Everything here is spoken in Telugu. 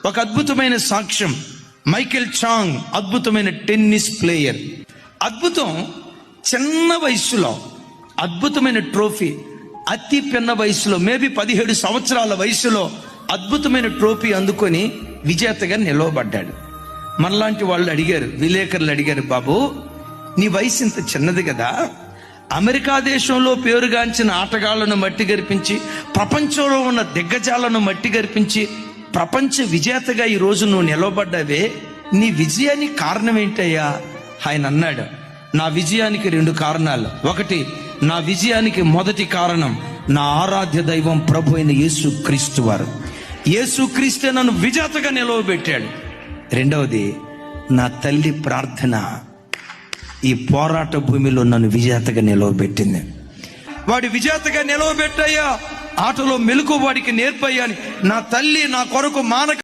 ఒక అద్భుతమైన సాక్ష్యం. మైకేల్ చాంగ్ అద్భుతమైన టెన్నిస్ ప్లేయర్. అద్భుతం. చిన్న వయసులో అద్భుతమైన ట్రోఫీ, అతి పిన్న వయసులో మేబీ 17 సంవత్సరాల వయసులో అద్భుతమైన ట్రోఫీ అందుకొని విజేతగా నిలవబడ్డాడు. మనలాంటి వాళ్ళు అడిగారు, విలేకరులు అడిగారు, బాబు నీ వయసు ఇంత చిన్నది కదా, అమెరికా దేశంలో పేరుగాంచిన ఆటగాళ్లను మట్టి గరిపించి, ప్రపంచంలో ఉన్న దిగ్గజాలను మట్టి గరిపించి ప్రపంచ విజేతగా ఈ రోజు నువ్వు నిలవబడ్డావే, నీ విజయానికి కారణం ఏంటయ్యా? ఆయన అన్నాడు, నా విజయానికి 2 కారణాలు. ఒకటి, నా విజయానికి మొదటి కారణం నా ఆరాధ్య దైవం ప్రభు అయిన యేసు క్రీస్తు వారు. యేసు క్రీస్తే నన్ను విజేతగా నిలవబెట్టాడు. రెండవది, నా తల్లి ప్రార్థన ఈ పోరాట భూమిలో నన్ను విజేతగా నిలవబెట్టింది. వాడి విజేతగా నిలవబెట్టయ్యా, ఆటలో మెలకు వాడికి నేర్పయ్యాని నా తల్లి నా కొరకు మానక